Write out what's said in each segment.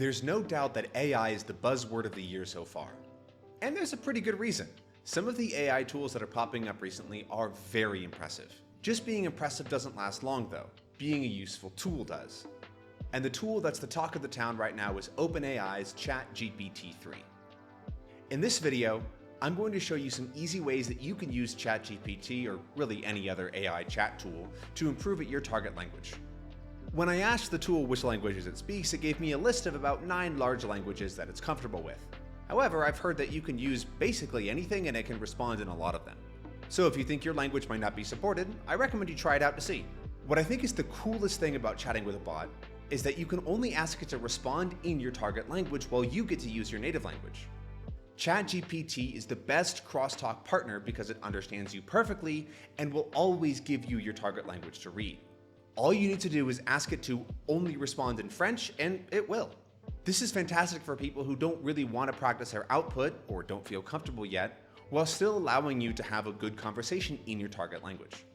There's no doubt that AI is the buzzword of the year so far. And there's a pretty good reason. Some of the AI tools that are popping up recently are very impressive. Just being impressive doesn't last long though. Being a useful tool does. And the tool that's the talk of the town right now is OpenAI's ChatGPT-3. In this video, I'm going to show you some easy ways that you can use ChatGPT, or really any other AI chat tool, to improve at your target language. When I asked the tool which languages it speaks, it gave me a list of about 9 large languages that it's comfortable with. However, I've heard that you can use basically anything and it can respond in a lot of them. So if you think your language might not be supported, I recommend you try it out to see. What I think is the coolest thing about chatting with a bot is that you can only ask it to respond in your target language while you get to use your native language. ChatGPT is the best crosstalk partner because it understands you perfectly and will always give you your target language to read. All you need to do is ask it to only respond in French, and it will. This is fantastic for people who don't really want to practice their output or don't feel comfortable yet, while still allowing you to have a good conversation in your target language.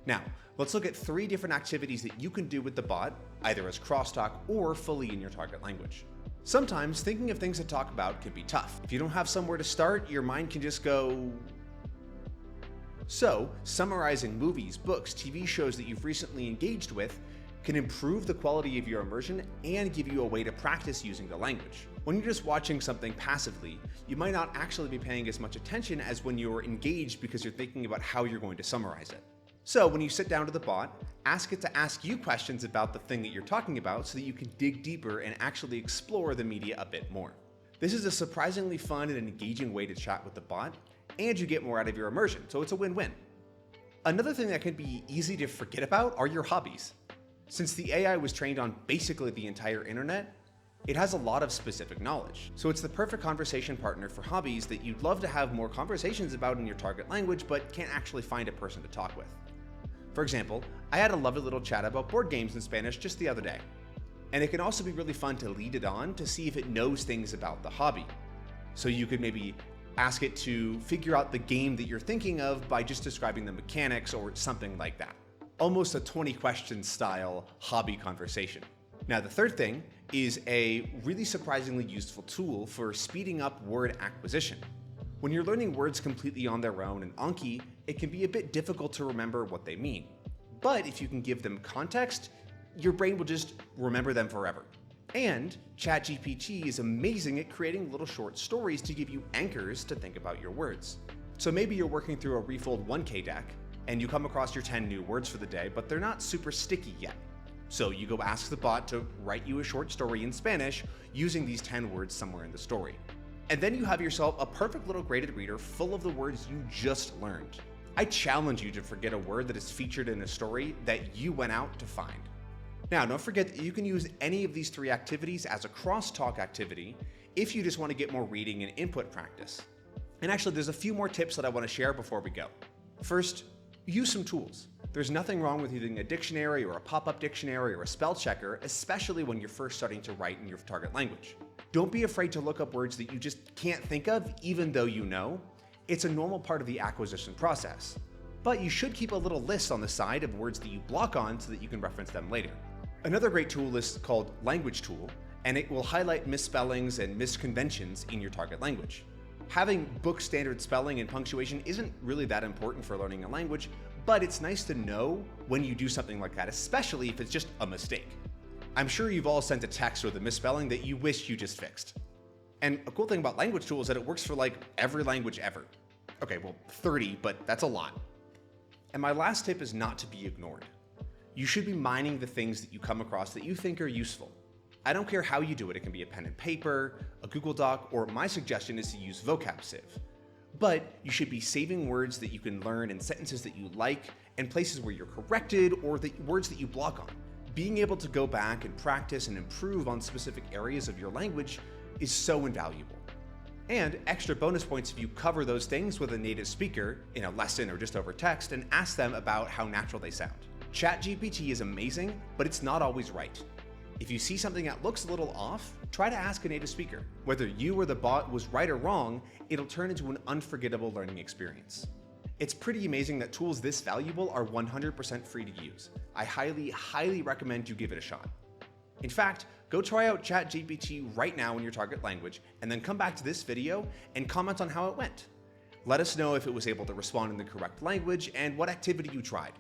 Now, let's look at 3 different activities that you can do with the bot, either as crosstalk or fully in your target language. Sometimes thinking of things to talk about can be tough. If you don't have somewhere to start, your mind can just go. So, summarizing movies, books, TV shows that you've recently engaged with can improve the quality of your immersion and give you a way to practice using the language. When you're just watching something passively, you might not actually be paying as much attention as when you're engaged because you're thinking about how you're going to summarize it. So when you sit down to the bot, ask it to ask you questions about the thing that you're talking about so that you can dig deeper and actually explore the media a bit more. This is a surprisingly fun and engaging way to chat with the bot, and you get more out of your immersion, so it's a win-win. Another thing that can be easy to forget about are your hobbies. Since the AI was trained on basically the entire internet, it has a lot of specific knowledge. So it's the perfect conversation partner for hobbies that you'd love to have more conversations about in your target language, but can't actually find a person to talk with. For example, I had a lovely little chat about board games in Spanish just the other day. And it can also be really fun to lead it on to see if it knows things about the hobby. So you could maybe ask it to figure out the game that you're thinking of by just describing the mechanics or something like that. Almost a 20 questions style hobby conversation. Now the third thing is a really surprisingly useful tool for speeding up word acquisition. When you're learning words completely on their own in Anki, it can be a bit difficult to remember what they mean. But if you can give them context, your brain will just remember them forever. And ChatGPT is amazing at creating little short stories to give you anchors to think about your words. So maybe you're working through a Refold 1K deck, and you come across your 10 new words for the day, but they're not super sticky yet. So you go ask the bot to write you a short story in Spanish using these 10 words somewhere in the story. And then you have yourself a perfect little graded reader full of the words you just learned. I challenge you to forget a word that is featured in a story that you went out to find. Now, don't forget that you can use any of these 3 activities as a crosstalk activity if you just want to get more reading and input practice. And actually, there's a few more tips that I want to share before we go. First, use some tools. There's nothing wrong with using a dictionary or a pop-up dictionary or a spell checker, especially when you're first starting to write in your target language. Don't be afraid to look up words that you just can't think of, even though you know. It's a normal part of the acquisition process. But you should keep a little list on the side of words that you block on so that you can reference them later. Another great tool is called Language Tool, and it will highlight misspellings and misconventions in your target language. Having book standard spelling and punctuation isn't really that important for learning a language, but it's nice to know when you do something like that, especially if it's just a mistake. I'm sure you've all sent a text with a misspelling that you wish you just fixed. And a cool thing about Language Tool is that it works for like every language ever. Okay, well 30, but that's a lot. And my last tip is not to be ignored. You should be mining the things that you come across that you think are useful. I don't care how you do it. It can be a pen and paper, a Google Doc, or my suggestion is to use VocabSieve. But you should be saving words that you can learn and sentences that you like and places where you're corrected or the words that you block on. Being able to go back and practice and improve on specific areas of your language is so invaluable. And extra bonus points if you cover those things with a native speaker in a lesson or just over text and ask them about how natural they sound. ChatGPT is amazing, but it's not always right. If you see something that looks a little off, try to ask a native speaker. Whether you or the bot was right or wrong, it'll turn into an unforgettable learning experience. It's pretty amazing that tools this valuable are 100% free to use. I highly recommend you give it a shot. In fact, go try out ChatGPT right now in your target language, and then come back to this video and comment on how it went. Let us know if it was able to respond in the correct language and what activity you tried.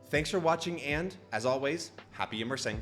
Thanks for watching and, as always, happy immersing.